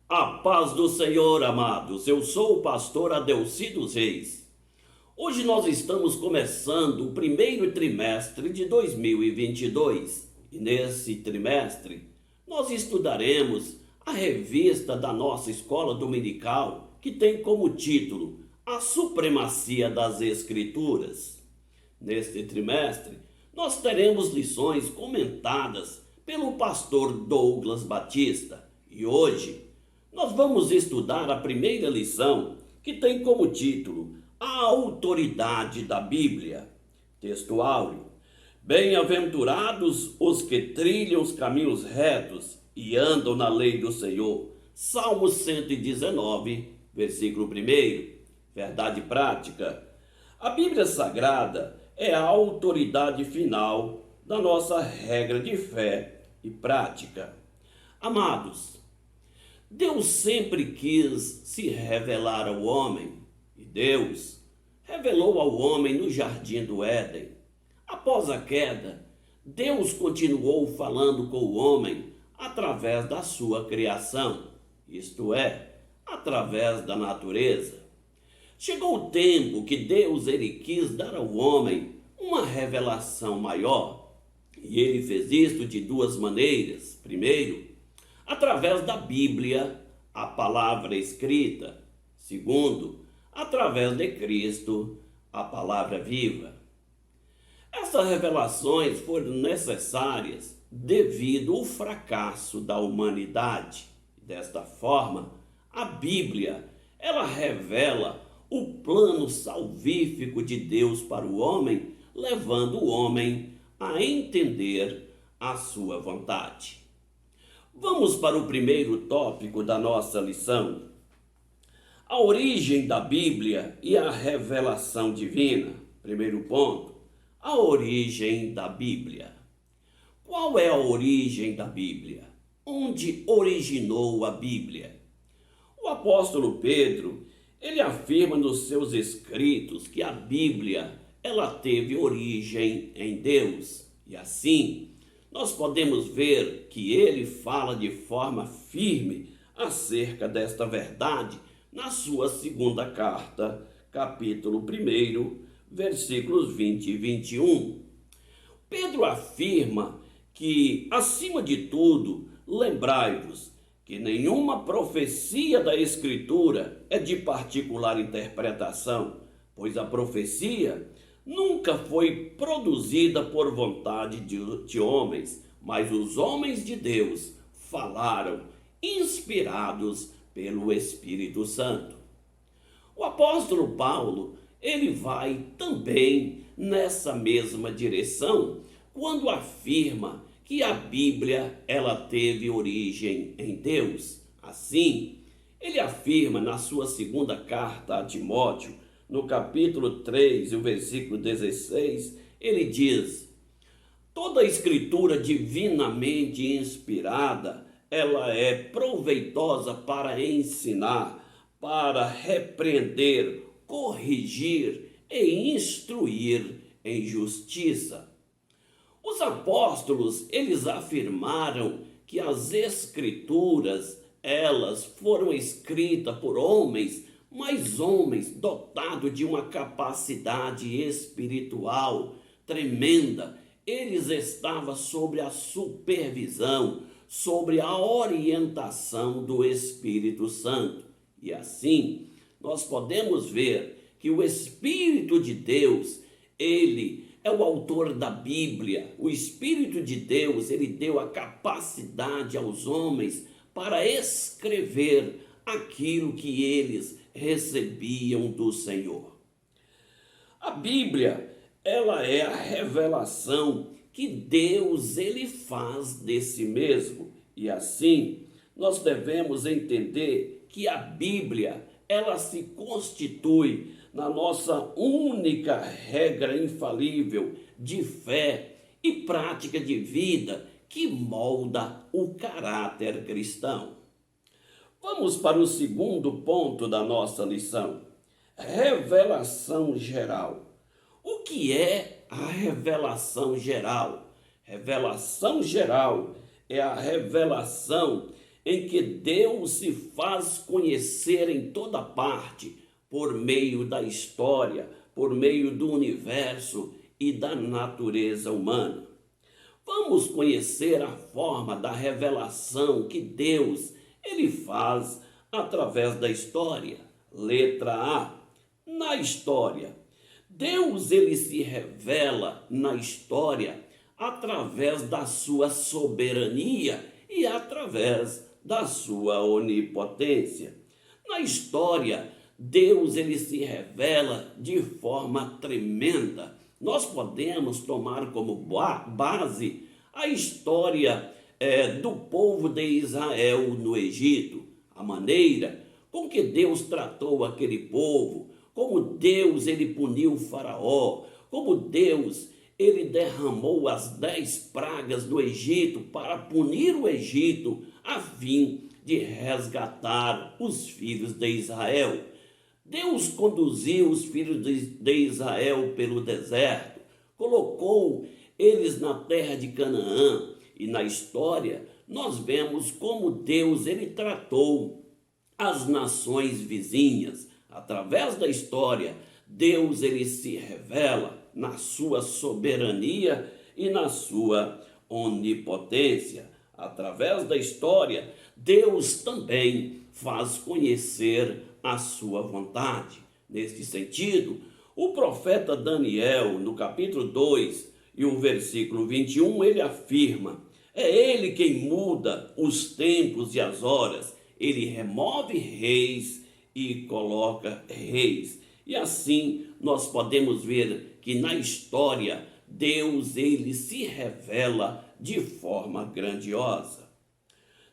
A paz do Senhor, amados. Eu sou o pastor Adelci dos Reis. Hoje nós estamos começando o primeiro trimestre de 2022 e nesse trimestre nós estudaremos a revista da nossa escola dominical que tem como título A Supremacia das Escrituras. Neste trimestre nós teremos lições comentadas pelo pastor Douglas Batista e hoje nós vamos estudar a primeira lição, que tem como título A Autoridade da Bíblia. Texto áureo. Bem-aventurados os que trilham os caminhos retos e andam na lei do Senhor. Salmo 119, versículo 1. Verdade prática. A Bíblia Sagrada é a autoridade final da nossa regra de fé e prática. Amados, Deus sempre quis se revelar ao homem, e Deus revelou ao homem no jardim do Éden. Após a queda, Deus continuou falando com o homem através da sua criação, isto é, através da natureza. Chegou o tempo que Deus quis dar ao homem uma revelação maior, e ele fez isto de duas maneiras. Primeiro, através da Bíblia, a palavra escrita. Segundo, através de Cristo, a palavra viva. Essas revelações foram necessárias devido ao fracasso da humanidade. Desta forma, a Bíblia, ela revela o plano salvífico de Deus para o homem, levando o homem a entender a sua vontade. Vamos para o primeiro tópico da nossa lição. A origem da Bíblia e a revelação divina. Primeiro ponto, a origem da Bíblia. Qual é a origem da Bíblia? Onde originou a Bíblia? O apóstolo Pedro, ele afirma nos seus escritos que a Bíblia, ela teve origem em Deus. E assim, nós podemos ver que ele fala de forma firme acerca desta verdade na sua segunda carta, capítulo 1, versículos 20 e 21. Pedro afirma que, acima de tudo, lembrai-vos que nenhuma profecia da Escritura é de particular interpretação, pois a profecia nunca foi produzida por vontade de homens, mas os homens de Deus falaram, inspirados pelo Espírito Santo. O apóstolo Paulo, ele vai também nessa mesma direção, quando afirma que a Bíblia, ela teve origem em Deus. Assim, ele afirma na sua segunda carta a Timóteo, no capítulo 3, o versículo 16, ele diz: toda a escritura divinamente inspirada, ela é proveitosa para ensinar, para repreender, corrigir e instruir em justiça. Os apóstolos, eles afirmaram que as escrituras, elas foram escritas por homens, mas homens dotados de uma capacidade espiritual tremenda. Eles estavam sob a supervisão, sobre a orientação do Espírito Santo. E assim, nós podemos ver que o Espírito de Deus, ele é o autor da Bíblia. O Espírito de Deus, ele deu a capacidade aos homens para escrever aquilo que eles recebiam do Senhor. A Bíblia, ela é a revelação que Deus, ele faz de si mesmo. E assim, nós devemos entender que a Bíblia, ela se constitui na nossa única regra infalível de fé e prática de vida que molda o caráter cristão. Vamos para o segundo ponto da nossa lição. Revelação geral. O que é a revelação geral? Revelação geral é a revelação em que Deus se faz conhecer em toda parte por meio da história, por meio do universo e da natureza humana. Vamos conhecer a forma da revelação que Deus ele faz através da história. Letra A. Na história. Deus ele se revela na história através da sua soberania e através da sua onipotência. Na história, Deus ele se revela de forma tremenda. Nós podemos tomar como base a história do povo de Israel no Egito, a maneira com que Deus tratou aquele povo, como Deus ele puniu o faraó, como Deus ele derramou as 10 pragas do Egito para punir o Egito, a fim de resgatar os filhos de Israel. Deus conduziu os filhos de Israel pelo deserto, colocou eles na terra de Canaã, e na história nós vemos como Deus ele tratou as nações vizinhas. Através da história, Deus ele se revela na sua soberania e na sua onipotência. Através da história, Deus também faz conhecer a sua vontade. Neste sentido, o profeta Daniel, no capítulo 2 e o versículo 21, ele afirma: é ele quem muda os tempos e as horas, ele remove reis e coloca reis. E assim nós podemos ver que na história Deus ele se revela de forma grandiosa.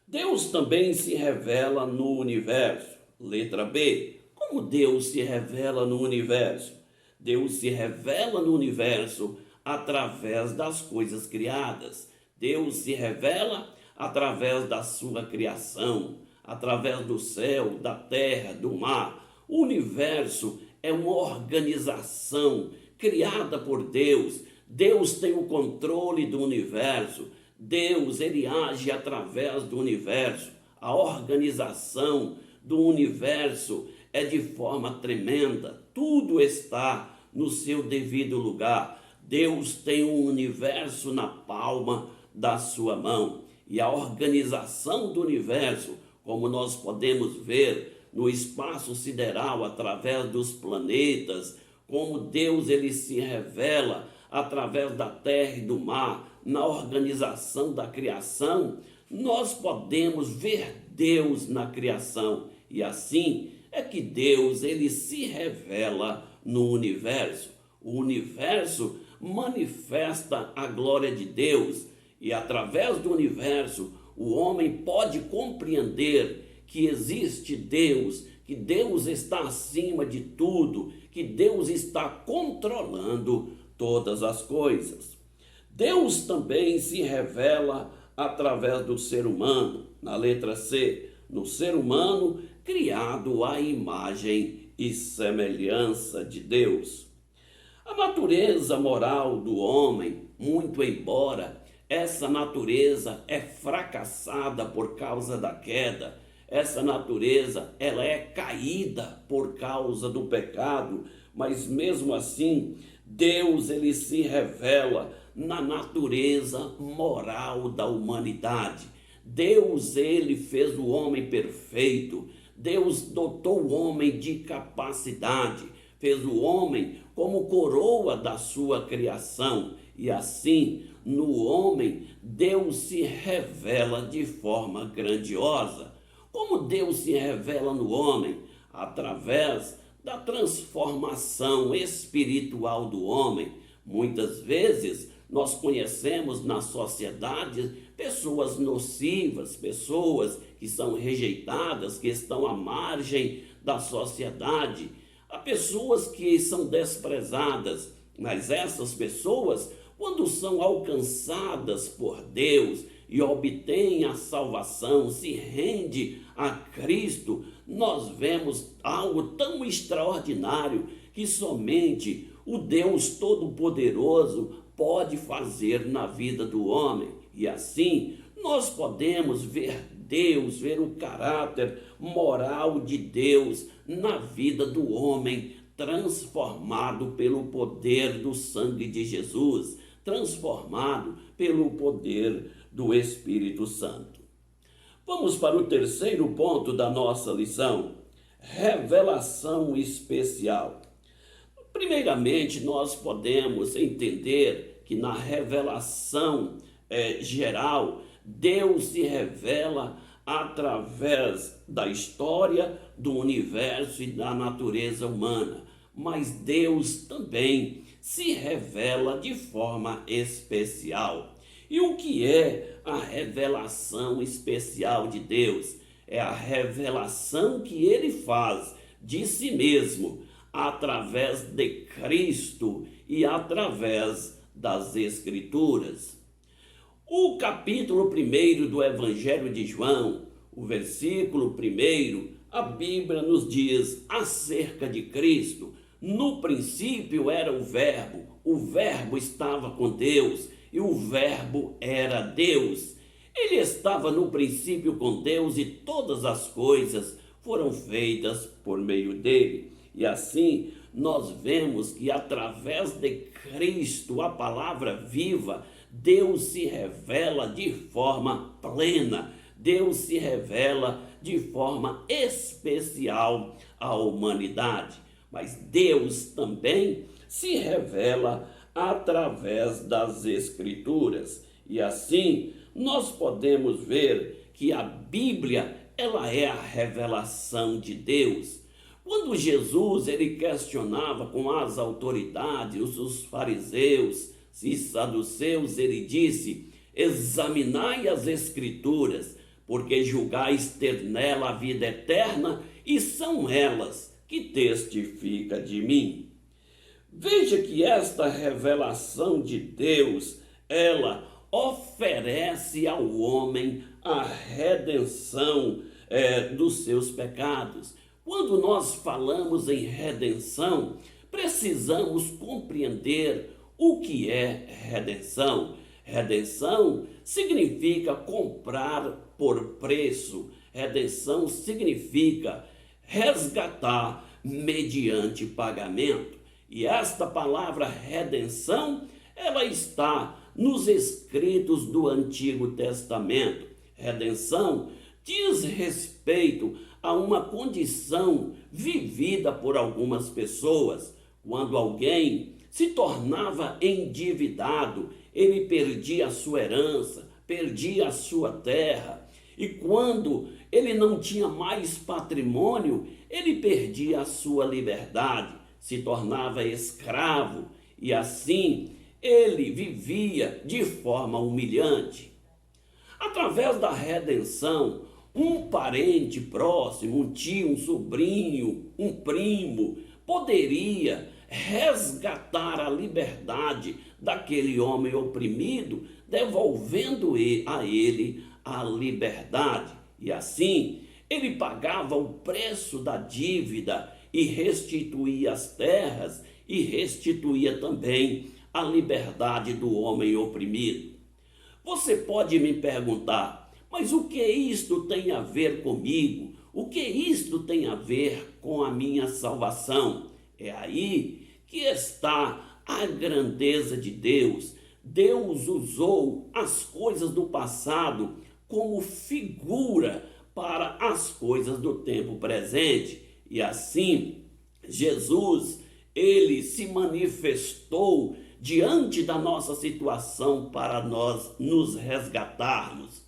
Deus também se revela no universo. Letra B. Como Deus se revela no universo? Deus se revela no universo através das coisas criadas. Deus se revela através da sua criação, através do céu, da terra, do mar. O universo é uma organização criada por Deus. Deus tem o controle do universo. Deus, ele age através do universo. A organização do universo é de forma tremenda. Tudo está no seu devido lugar. Deus tem o universo na palma da sua mão. E a organização do universo, como nós podemos ver no espaço sideral, através dos planetas, como Deus ele se revela através da terra e do mar, na organização da criação, nós podemos ver Deus na criação. E assim é que Deus ele se revela no universo. O universo manifesta a glória de Deus, e através do universo o homem pode compreender que existe Deus, que Deus está acima de tudo, que Deus está controlando todas as coisas. Deus também se revela através do ser humano, na letra C, no ser humano criado à imagem e semelhança de Deus. A natureza moral do homem, muito embora essa natureza é fracassada por causa da queda, essa natureza ela é caída por causa do pecado, mas mesmo assim Deus ele se revela na natureza moral da humanidade. Deus ele fez o homem perfeito. Deus dotou o homem de capacidade, fez o homem como coroa da sua criação, e assim no homem Deus se revela de forma grandiosa. Como Deus se revela no homem? Através da transformação espiritual do homem. Muitas vezes nós conhecemos na sociedade pessoas nocivas, pessoas que são rejeitadas, que estão à margem da sociedade. Há pessoas que são desprezadas, mas essas pessoas, quando são alcançadas por Deus e obtêm a salvação, se rende a Cristo, nós vemos algo tão extraordinário que somente o Deus Todo-Poderoso pode fazer na vida do homem. E assim nós podemos ver Deus, ver o caráter moral de Deus na vida do homem, transformado pelo poder do sangue de Jesus, transformado pelo poder do Espírito Santo. Vamos para o terceiro ponto da nossa lição: revelação especial. Primeiramente, nós podemos entender que na revelação geral, Deus se revela através da história, do universo e da natureza humana. Mas Deus também se revela de forma especial. E o que é a revelação especial de Deus? É a revelação que Ele faz de si mesmo através de Cristo e através das Escrituras. O capítulo 1 do Evangelho de João, o versículo 1, a Bíblia nos diz acerca de Cristo: no princípio era o Verbo estava com Deus e o Verbo era Deus. Ele estava no princípio com Deus e todas as coisas foram feitas por meio dele. E assim nós vemos que através de Cristo, a palavra viva, Deus se revela de forma plena, Deus se revela de forma especial à humanidade. Mas Deus também se revela através das Escrituras. E assim nós podemos ver que a Bíblia, ela é a revelação de Deus. Quando Jesus ele questionava com as autoridades, os fariseus e saduceus, ele disse: examinai as Escrituras, porque julgais ter nela a vida eterna, e são elas que testificam de mim. Veja que esta revelação de Deus, ela oferece ao homem a redenção dos seus pecados. Quando nós falamos em redenção, precisamos compreender o que é redenção. Redenção significa comprar por preço. Redenção significa resgatar mediante pagamento. E esta palavra redenção, ela está nos escritos do Antigo Testamento. Redenção diz respeito a uma condição vivida por algumas pessoas. Quando alguém se tornava endividado, ele perdia a sua herança, perdia a sua terra. E quando ele não tinha mais patrimônio, ele perdia a sua liberdade, se tornava escravo. E assim ele vivia de forma humilhante. Através da redenção, um parente próximo, um tio, um sobrinho, um primo, poderia resgatar a liberdade daquele homem oprimido, devolvendo a ele a liberdade. E assim, ele pagava o preço da dívida e restituía as terras e restituía também a liberdade do homem oprimido. Você pode me perguntar: mas o que isto tem a ver comigo? O que isto tem a ver com a minha salvação? É aí que está a grandeza de Deus. Deus usou as coisas do passado como figura para as coisas do tempo presente. E assim, Jesus, ele se manifestou diante da nossa situação para nós nos resgatarmos.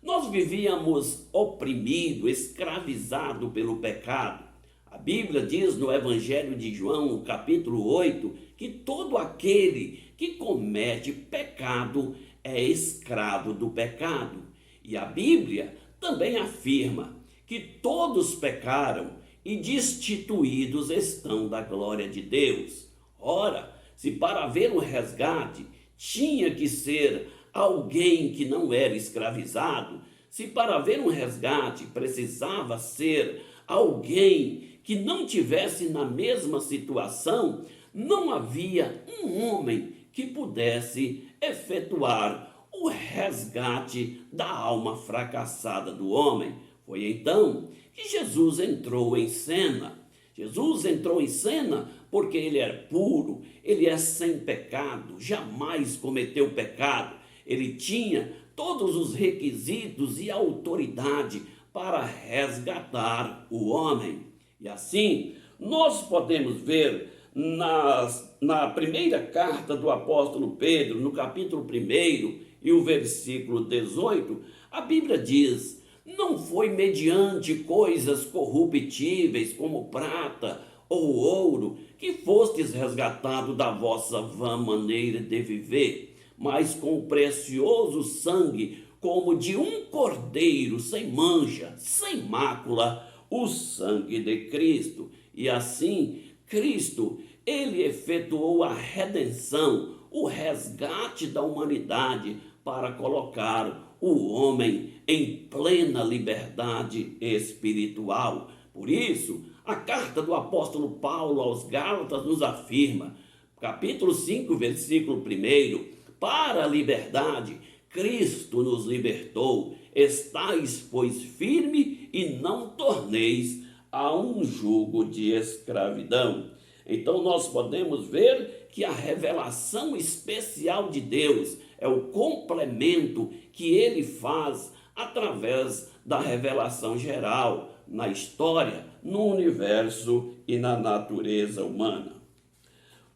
Nós vivíamos oprimido, escravizado pelo pecado. A Bíblia diz no Evangelho de João, no capítulo 8, que todo aquele que comete pecado é escravo do pecado. E a Bíblia também afirma que todos pecaram e destituídos estão da glória de Deus. Ora, se para haver um resgate tinha que ser alguém que não era escravizado, se para haver um resgate precisava ser alguém que não tivesse na mesma situação, não havia um homem que pudesse efetuar o resgate da alma fracassada do homem. Foi então que Jesus entrou em cena. Jesus entrou em cena porque ele é puro, ele é sem pecado, jamais cometeu pecado. Ele tinha todos os requisitos e autoridade para resgatar o homem. E assim, nós podemos ver na primeira carta do apóstolo Pedro, no capítulo 1 e o versículo 18, a Bíblia diz: não foi mediante coisas corruptíveis como prata ou ouro que fostes resgatado da vossa vã maneira de viver, mas com o precioso sangue, como de um cordeiro sem mancha, sem mácula, o sangue de Cristo. E assim, Cristo, ele efetuou a redenção, o resgate da humanidade para colocar o homem em plena liberdade espiritual. Por isso, a carta do apóstolo Paulo aos Gálatas nos afirma, capítulo 5, versículo 1, para a liberdade Cristo nos libertou, estais, pois, firme e não torneis a um jugo de escravidão. Então nós podemos ver que a revelação especial de Deus é o complemento que ele faz através da revelação geral na história, no universo e na natureza humana.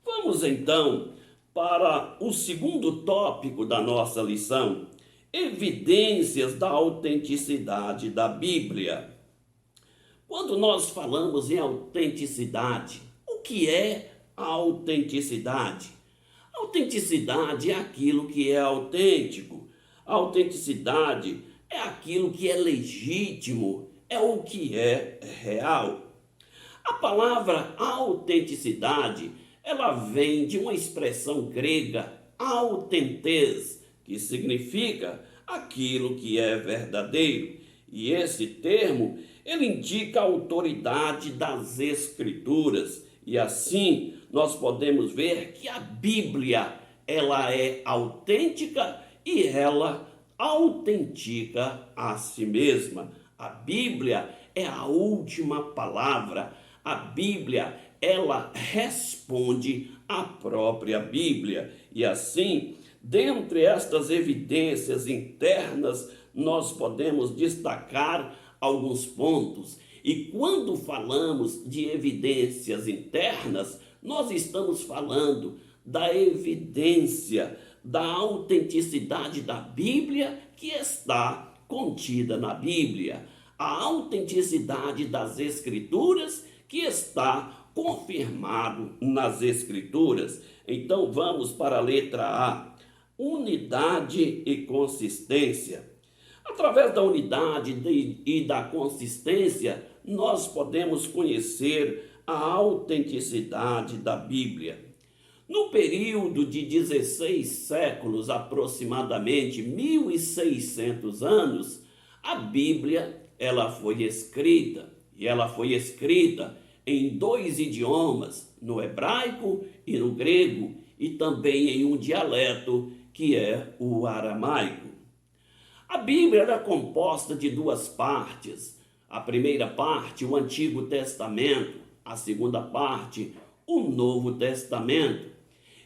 Vamos então para o segundo tópico da nossa lição: evidências da autenticidade da Bíblia. Quando nós falamos em autenticidade, o que é a autenticidade? A autenticidade é aquilo que é autêntico. A autenticidade é aquilo que é legítimo, é o que é real. A palavra autenticidade, ela vem de uma expressão grega, autentes, que significa aquilo que é verdadeiro. E esse termo, ele indica a autoridade das Escrituras. E assim, nós podemos ver que a Bíblia, ela é autêntica e ela autentica a si mesma. A Bíblia é a última palavra. A Bíblia, ela responde à própria Bíblia. E assim, dentre estas evidências internas, nós podemos destacar alguns pontos. E quando falamos de evidências internas, nós estamos falando da evidência da autenticidade da Bíblia que está contida na Bíblia, a autenticidade das Escrituras que está confirmado nas Escrituras. Então vamos para a letra A: unidade e consistência. Através da unidade e da consistência, nós podemos conhecer a autenticidade da Bíblia. No período de 16 séculos, aproximadamente 1.600 anos, a Bíblia, ela foi escrita, e ela foi escrita em 2 idiomas, no hebraico e no grego, e também em um dialeto que é o aramaico. A Bíblia era composta de 2 partes. A primeira parte, o Antigo Testamento, a segunda parte, o Novo Testamento.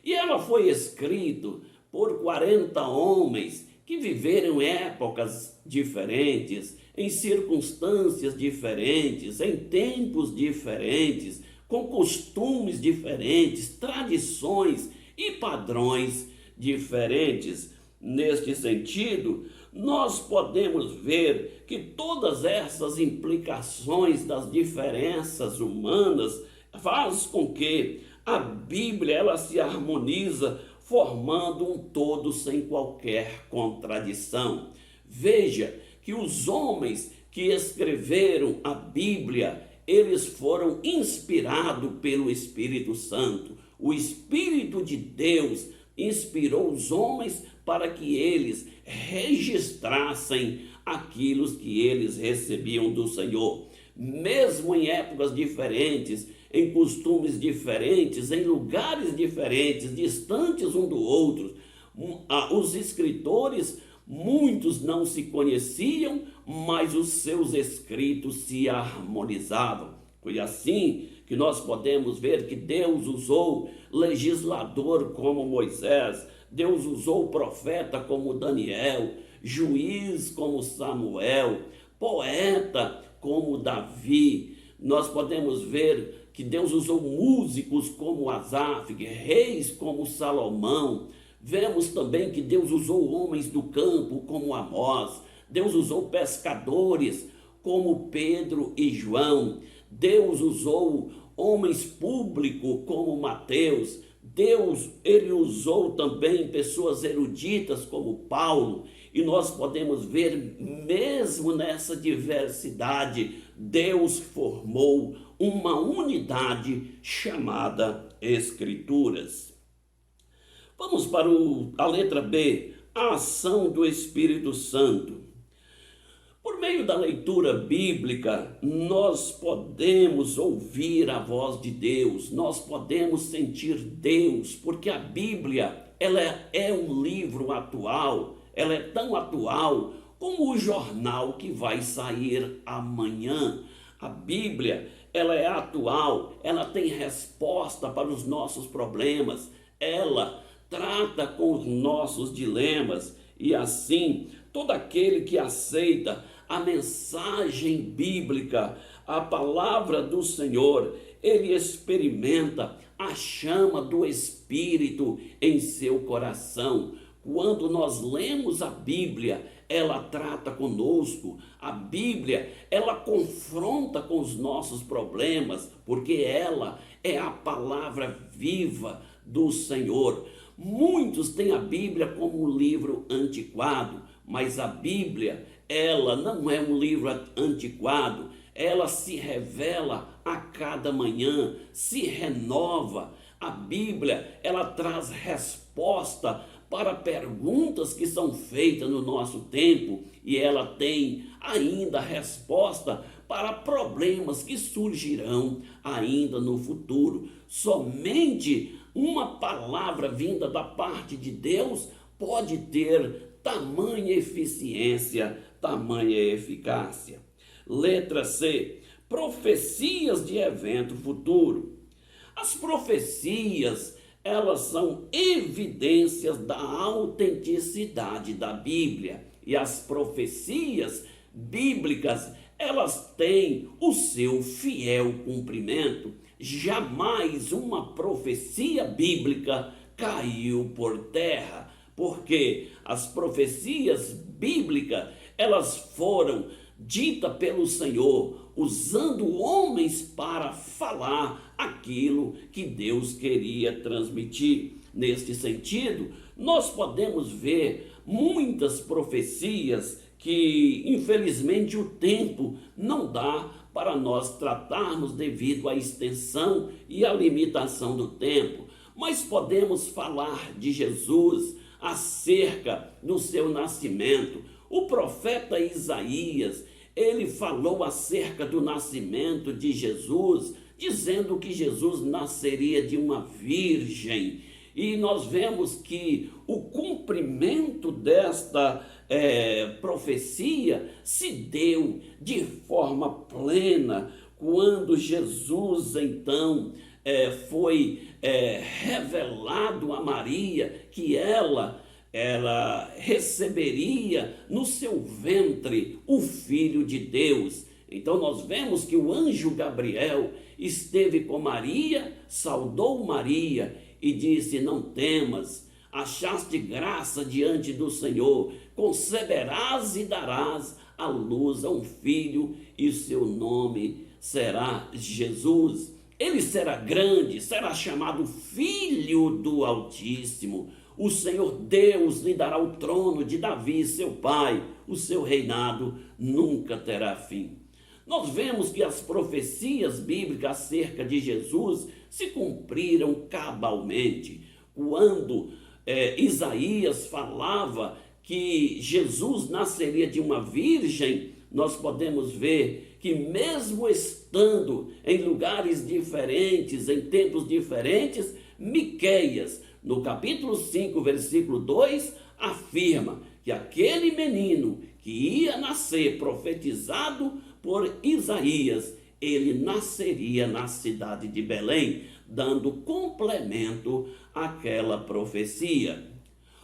E ela foi escrita por 40 homens que viveram épocas diferentes, em circunstâncias diferentes, em tempos diferentes, com costumes diferentes, tradições e padrões diferentes. Neste sentido, nós podemos ver que todas essas implicações das diferenças humanas faz com que a Bíblia ela se harmoniza, formando um todo sem qualquer contradição. Veja que os homens que escreveram a Bíblia, eles foram inspirados pelo Espírito Santo. O Espírito de Deus inspirou os homens para que eles registrassem aquilo que eles recebiam do Senhor. Mesmo em épocas diferentes, em costumes diferentes, em lugares diferentes, distantes um do outro, Os escritores, muitos não se conheciam, mas os seus escritos se harmonizavam. Foi assim que nós podemos ver que Deus usou legislador como Moisés, Deus usou profeta como Daniel, juiz como Samuel, poeta como Davi. Nós podemos ver que Deus usou músicos como Asaf, reis como Salomão. Vemos também que Deus usou homens do campo como Amós. Deus usou pescadores como Pedro e João. Deus usou homens públicos como Mateus. Ele usou também pessoas eruditas como Paulo. E nós podemos ver, mesmo nessa diversidade, Deus formou uma unidade chamada Escrituras. Vamos para a letra B, a ação do Espírito Santo. Por meio da leitura bíblica, nós podemos ouvir a voz de Deus, nós podemos sentir Deus, porque a Bíblia, ela é um livro atual, ela é tão atual como o jornal que vai sair amanhã. A Bíblia, ela é atual, ela tem resposta para os nossos problemas, ela trata com os nossos dilemas, e assim, todo aquele que aceita a mensagem bíblica, a palavra do Senhor, ele experimenta a chama do Espírito em seu coração. Quando nós lemos a Bíblia, ela trata conosco. A Bíblia, ela confronta com os nossos problemas, porque ela é a palavra viva do Senhor. Muitos têm a Bíblia como um livro antiquado, mas a Bíblia, ela não é um livro antiquado, ela se revela a cada manhã, se renova. A Bíblia, ela traz resposta para perguntas que são feitas no nosso tempo, e ela tem ainda resposta para problemas que surgirão ainda no futuro. Somente uma palavra vinda da parte de Deus pode ter tamanha eficiência, tamanha eficácia. Letra C, profecias de evento futuro. As profecias, elas são evidências da autenticidade da Bíblia. E as profecias bíblicas, elas têm o seu fiel cumprimento. Jamais uma profecia bíblica caiu por terra, porque as profecias bíblicas, elas foram ditas pelo Senhor, usando homens para falar aquilo que Deus queria transmitir. Neste sentido, nós podemos ver muitas profecias que, infelizmente, o tempo não dá para nós tratarmos devido à extensão e à limitação do tempo. Mas podemos falar de Jesus acerca do seu nascimento. O profeta Isaías, ele falou acerca do nascimento de Jesus, dizendo que Jesus nasceria de uma virgem. E nós vemos que o cumprimento desta profecia se deu de forma plena quando Jesus, então, foi revelado a Maria que ela receberia no seu ventre o Filho de Deus. Então nós vemos que o anjo Gabriel esteve com Maria, saudou Maria e disse: não temas, achaste graça diante do Senhor, conceberás e darás à luz a um filho, e seu nome será Jesus. Ele será grande, será chamado Filho do Altíssimo. O Senhor Deus lhe dará o trono de Davi, seu pai. O seu reinado nunca terá fim. Nós vemos que as profecias bíblicas acerca de Jesus se cumpriram cabalmente. Quando Isaías falava que Jesus nasceria de uma virgem, nós podemos ver que mesmo estando em lugares diferentes, em tempos diferentes, Miqueias, no capítulo 5, versículo 2, afirma que aquele menino que ia nascer, profetizado por Isaías, ele nasceria na cidade de Belém, dando complemento àquela profecia.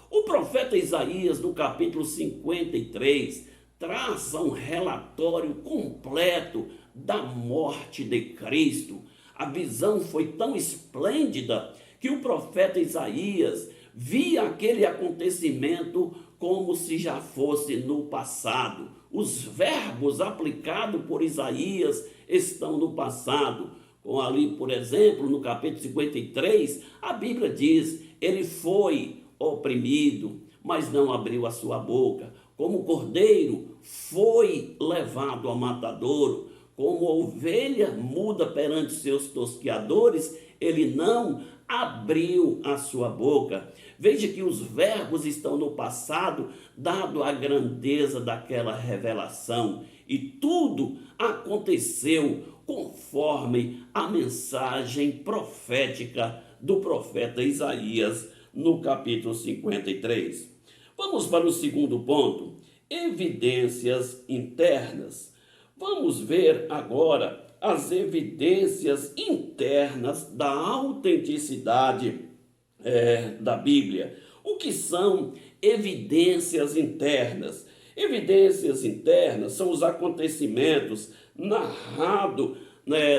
O profeta Isaías, no capítulo 53, traça um relatório completo da morte de Cristo. A visão foi tão esplêndida que o profeta Isaías via aquele acontecimento como se já fosse no passado. Os verbos aplicados por Isaías estão no passado. Com ali, por exemplo, no capítulo 53, a Bíblia diz: ele foi oprimido, mas não abriu a sua boca. Como cordeiro foi levado ao matadouro, como ovelha muda perante seus tosqueadores, ele não abriu a sua boca. Veja que os verbos estão no passado, dado a grandeza daquela revelação. E tudo aconteceu conforme a mensagem profética do profeta Isaías no capítulo 53. Vamos para o segundo ponto: evidências internas. Vamos ver agora as evidências internas da autenticidade da Bíblia. O que são evidências internas? Evidências internas são os acontecimentos narrados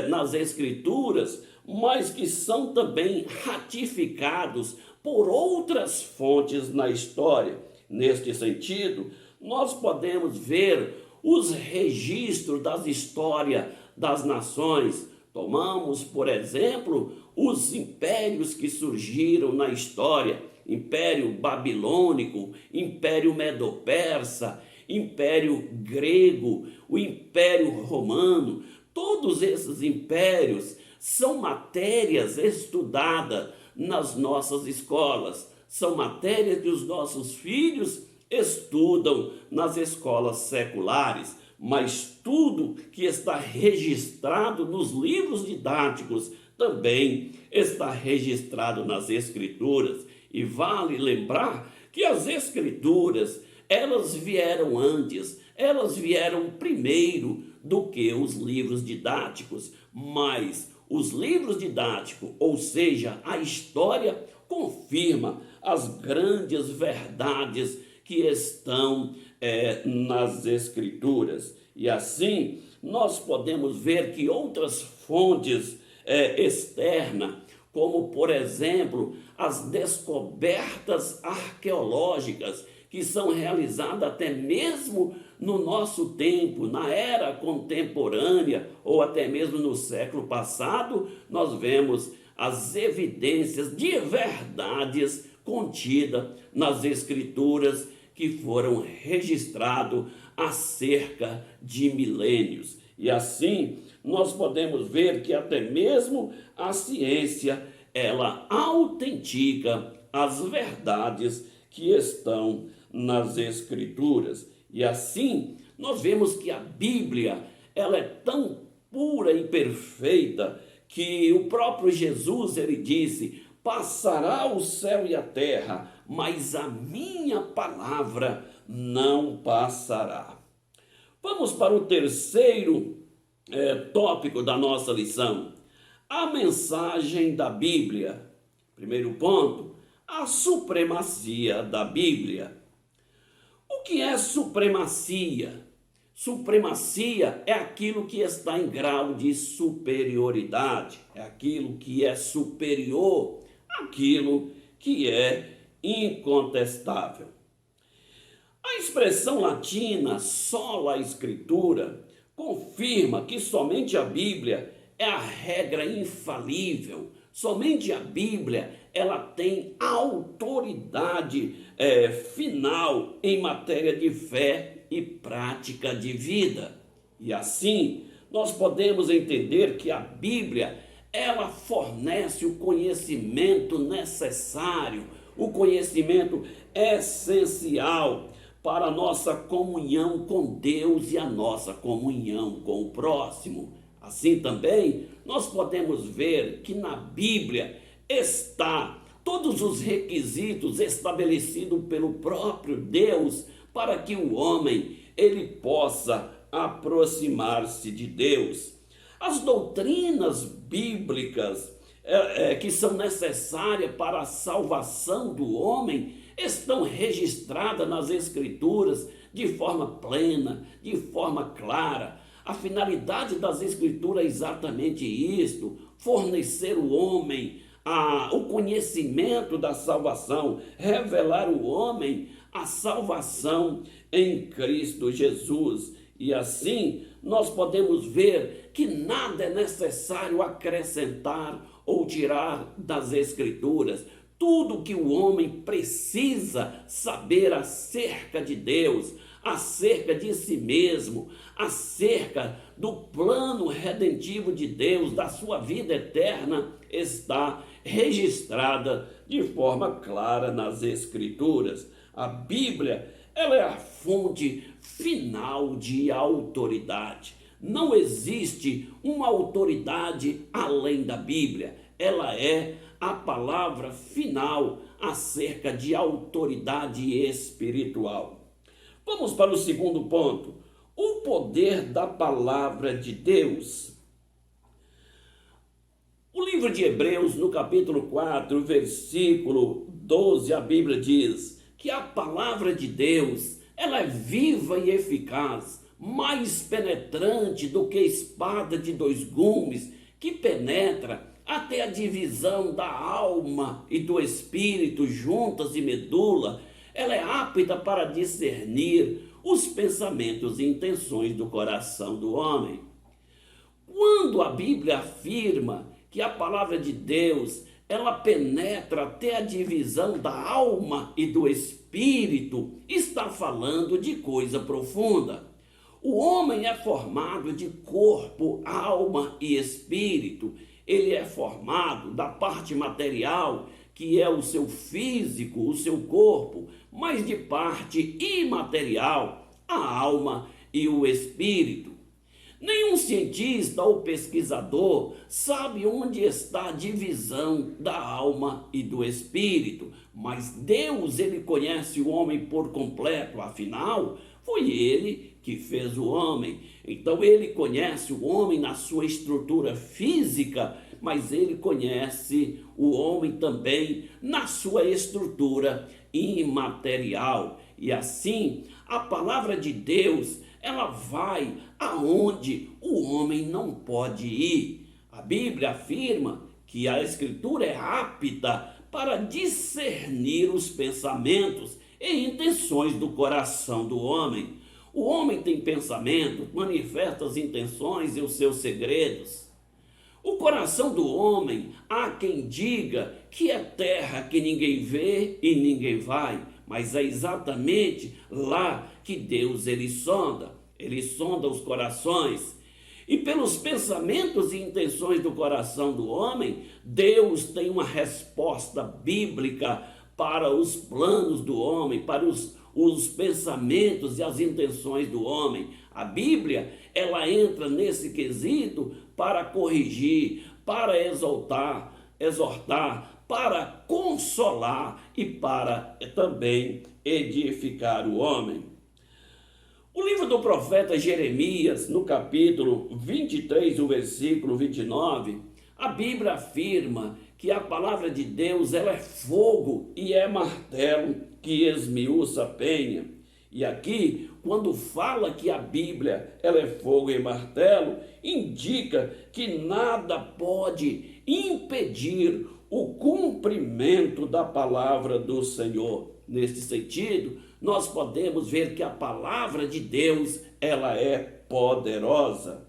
nas Escrituras, mas que são também ratificados por outras fontes na história. Neste sentido, nós podemos ver os registros das histórias das nações. Tomamos, por exemplo, os impérios que surgiram na história: Império Babilônico, Império Medo-Persa, Império Grego, o Império Romano. Todos esses impérios são matérias estudadas nas nossas escolas, são matérias que os nossos filhos estudam nas escolas seculares, mas tudo que está registrado nos livros didáticos também está registrado nas Escrituras. E vale lembrar que as Escrituras, elas vieram antes, elas vieram primeiro do que os livros didáticos, mas os livros didáticos, ou seja, a história, confirma as grandes verdades que estão nas Escrituras. E assim, nós podemos ver que outras fontes externas, como, por exemplo, as descobertas arqueológicas, que são realizadas até mesmo no nosso tempo, na era contemporânea, ou até mesmo no século passado, nós vemos as evidências de verdades contidas nas Escrituras, que foram registrados há cerca de milênios. E assim, nós podemos ver que até mesmo a ciência, ela autentica as verdades que estão nas Escrituras. E assim, nós vemos que a Bíblia, ela é tão pura e perfeita que o próprio Jesus, ele disse: passará o céu e a terra, mas a minha palavra não passará. Vamos para o terceiro tópico da nossa lição: a mensagem da Bíblia. Primeiro ponto: a supremacia da Bíblia. O que é supremacia? Supremacia é aquilo que está em grau de superioridade, é aquilo que é superior àquilo que é incontestável. A expressão latina sola escritura confirma que somente a Bíblia é a regra infalível. Somente a Bíblia, ela tem autoridade final em matéria de fé e prática de vida. E assim, nós podemos entender que a Bíblia, ela fornece o conhecimento necessário, o conhecimento essencial para a nossa comunhão com Deus e a nossa comunhão com o próximo. Assim também, nós podemos ver que na Bíblia está todos os requisitos estabelecidos pelo próprio Deus para que o homem ele possa aproximar-se de Deus. As doutrinas bíblicas que são necessárias para a salvação do homem estão registradas nas Escrituras de forma plena, de forma clara. A finalidade das Escrituras é exatamente isto: fornecer ao homem o conhecimento da salvação, revelar ao homem a salvação em Cristo Jesus. E assim nós podemos ver que nada é necessário acrescentar ou tirar das Escrituras. Tudo que o homem precisa saber acerca de Deus, acerca de si mesmo, acerca do plano redentivo de Deus, da sua vida eterna, está registrada de forma clara nas Escrituras. A Bíblia, ela é a fonte final de autoridade. Não existe uma autoridade além da Bíblia. Ela é a palavra final acerca de autoridade espiritual. Vamos para o segundo ponto: o poder da palavra de Deus. O livro de Hebreus, no capítulo 4, versículo 12, a Bíblia diz que a palavra de Deus, ela é viva e eficaz, mais penetrante do que espada de dois gumes, que penetra até a divisão da alma e do espírito, juntas e medula. Ela é apta para discernir os pensamentos e intenções do coração do homem. Quando a Bíblia afirma que a palavra de Deus, ela penetra até a divisão da alma e do espírito, está falando de coisa profunda. O homem é formado de corpo, alma e espírito. Ele é formado da parte material, que é o seu físico, o seu corpo, mas de parte imaterial, a alma e o espírito. Nenhum cientista ou pesquisador sabe onde está a divisão da alma e do espírito, mas Deus, ele conhece o homem por completo, afinal, foi ele que fez o homem. Então ele conhece o homem na sua estrutura física, mas ele conhece o homem também na sua estrutura imaterial. E assim, a palavra de Deus, ela vai aonde o homem não pode ir. A Bíblia afirma que a Escritura é apta para discernir os pensamentos e intenções do coração do homem. O homem tem pensamento, manifesta as intenções e os seus segredos. O coração do homem, há quem diga que é terra que ninguém vê e ninguém vai, mas é exatamente lá que Deus ele sonda os corações. E pelos pensamentos e intenções do coração do homem, Deus tem uma resposta bíblica para os planos do homem, para os pensamentos e as intenções do homem. A Bíblia, ela entra nesse quesito para corrigir, para exortar, para consolar e para também edificar o homem. O livro do profeta Jeremias, no capítulo 23, o versículo 29, a Bíblia afirma que a palavra de Deus, ela é fogo e é martelo que esmiuça a penha. E aqui, quando fala que a Bíblia, ela é fogo e martelo, indica que nada pode impedir o cumprimento da palavra do Senhor. Neste sentido, nós podemos ver que a palavra de Deus, ela é poderosa.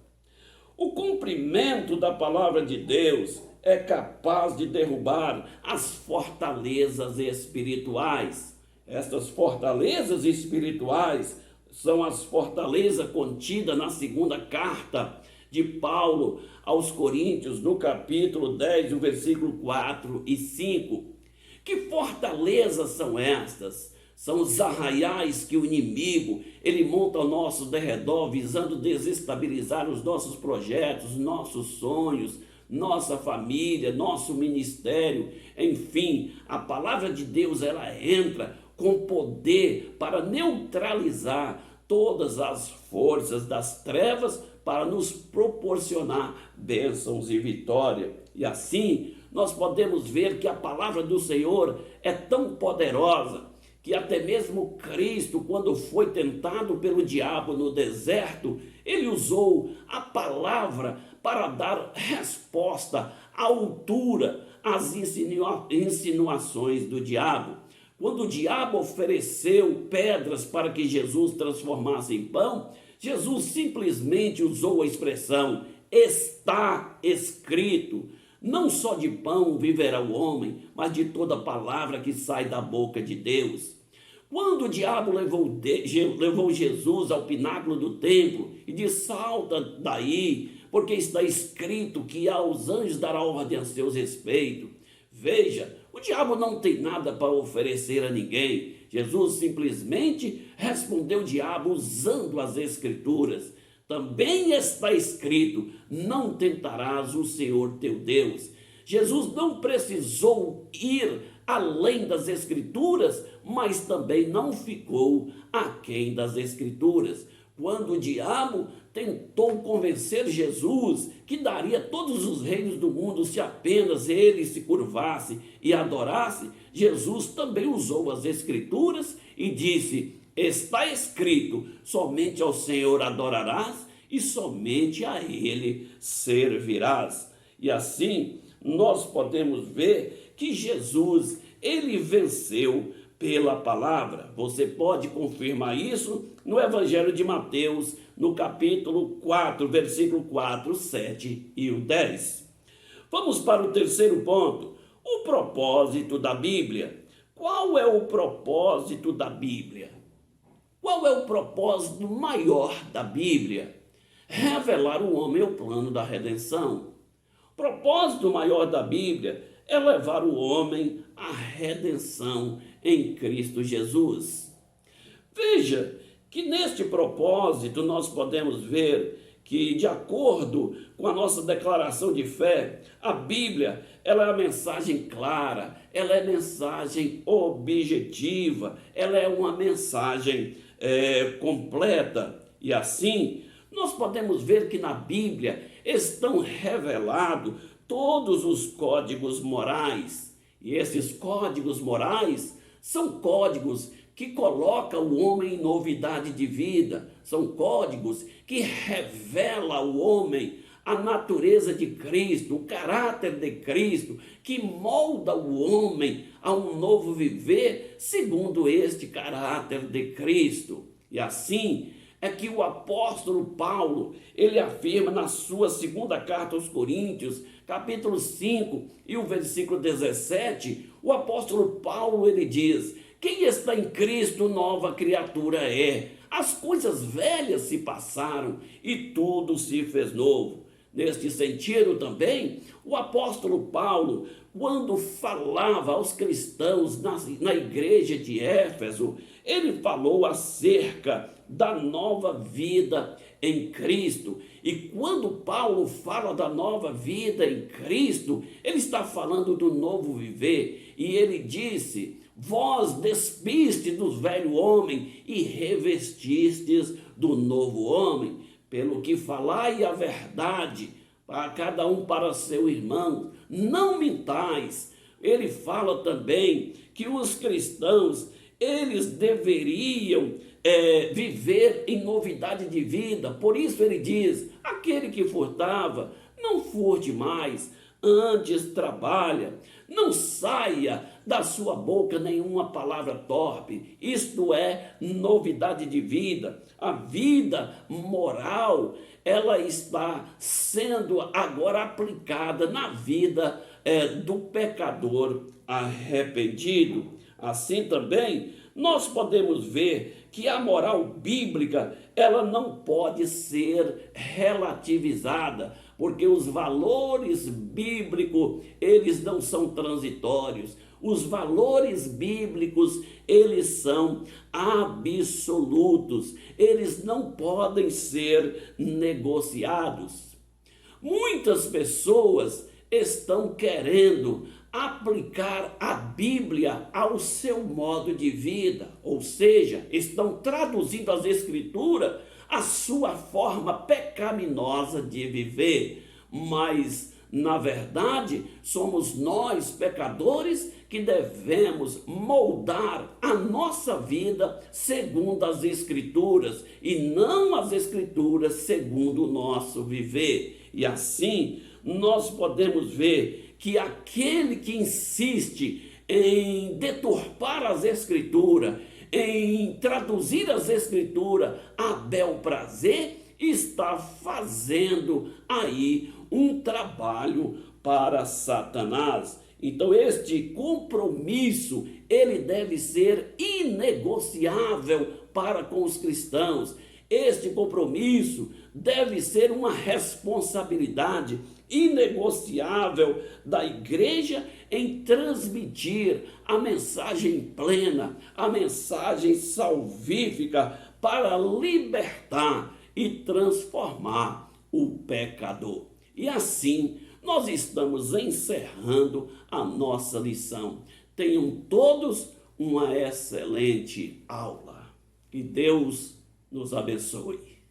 O cumprimento da palavra de Deus é capaz de derrubar as fortalezas espirituais. Estas fortalezas espirituais são as fortalezas contidas na segunda carta de Paulo aos Coríntios, no capítulo 10, o versículo 4 e 5. Que fortalezas são estas? São os arraiais que o inimigo, ele monta ao nosso derredor, visando desestabilizar os nossos projetos, nossos sonhos, nossa família, nosso ministério, enfim, a palavra de Deus ela entra com poder para neutralizar todas as forças das trevas para nos proporcionar bênçãos e vitória. E assim, nós podemos ver que a palavra do Senhor é tão poderosa que até mesmo Cristo, quando foi tentado pelo diabo no deserto, ele usou a palavra para dar resposta à altura às insinuações do diabo. Quando o diabo ofereceu pedras para que Jesus transformasse em pão, Jesus simplesmente usou a expressão está escrito. Não só de pão viverá o homem, mas de toda palavra que sai da boca de Deus. Quando o diabo levou Jesus ao pináculo do templo e disse, salta daí, porque está escrito que aos anjos dará ordem a seus respeitos. Veja, o diabo não tem nada para oferecer a ninguém. Jesus simplesmente respondeu o diabo usando as escrituras. Também está escrito, não tentarás o Senhor teu Deus. Jesus não precisou ir além das escrituras, mas também não ficou aquém das escrituras. Quando o diabo tentou convencer Jesus que daria todos os reinos do mundo se apenas ele se curvasse e adorasse, Jesus também usou as escrituras e disse, está escrito, somente ao Senhor adorarás e somente a ele servirás. E assim nós podemos ver que Jesus, ele venceu pela palavra. Você pode confirmar isso no Evangelho de Mateus, no capítulo 4, versículo 4, 7 e o 10. Vamos para o terceiro ponto, o propósito da Bíblia. Qual é o propósito da Bíblia? Qual é o propósito maior da Bíblia? Revelar ao homem o plano da redenção. O propósito maior da Bíblia é levar o homem à redenção em Cristo Jesus. Veja que neste propósito nós podemos ver que, de acordo com a nossa declaração de fé, a Bíblia ela é uma mensagem clara, ela é mensagem objetiva, ela é uma mensagem completa. E assim, nós podemos ver que na Bíblia estão revelados todos os códigos morais. E esses códigos morais são códigos que colocam o homem em novidade de vida. São códigos que revelam ao homem a natureza de Cristo, o caráter de Cristo, que molda o homem a um novo viver segundo este caráter de Cristo. E assim é que o apóstolo Paulo, ele afirma na sua segunda carta aos Coríntios, capítulo 5 e o versículo 17, o apóstolo Paulo, ele diz, quem está em Cristo, nova criatura é. As coisas velhas se passaram e tudo se fez novo. Neste sentido também, o apóstolo Paulo, quando falava aos cristãos na igreja de Éfeso, ele falou acerca da nova vida em Cristo. E quando Paulo fala da nova vida em Cristo, ele está falando do novo viver. E ele disse, vós despistes do velho homem e revestistes do novo homem. Pelo que falai a verdade, para cada um para seu irmão, não mintais. Ele fala também que os cristãos, eles deveriam viver em novidade de vida. Por isso ele diz, aquele que furtava, não furte mais, antes trabalha, não saia da sua boca nenhuma palavra torpe. Isto é novidade de vida. A vida moral, ela está sendo agora aplicada na vida do pecador arrependido. Assim também, nós podemos ver que a moral bíblica, ela não pode ser relativizada, porque os valores bíblicos, eles não são transitórios. Os valores bíblicos, eles são absolutos. Eles não podem ser negociados. Muitas pessoas estão querendo aplicar a Bíblia ao seu modo de vida, ou seja, estão traduzindo as Escrituras à sua forma pecaminosa de viver, mas na verdade somos nós, pecadores, que devemos moldar a nossa vida segundo as Escrituras e não as Escrituras segundo o nosso viver. E assim nós podemos ver que aquele que insiste em deturpar as Escrituras, em traduzir as Escrituras a bel prazer, está fazendo aí um trabalho para Satanás. Então este compromisso, ele deve ser inegociável para com os cristãos. Este compromisso deve ser uma responsabilidade inegociável da igreja em transmitir a mensagem plena, a mensagem salvífica para libertar e transformar o pecador. E assim nós estamos encerrando a nossa lição. Tenham todos uma excelente aula. Que Deus nos abençoe.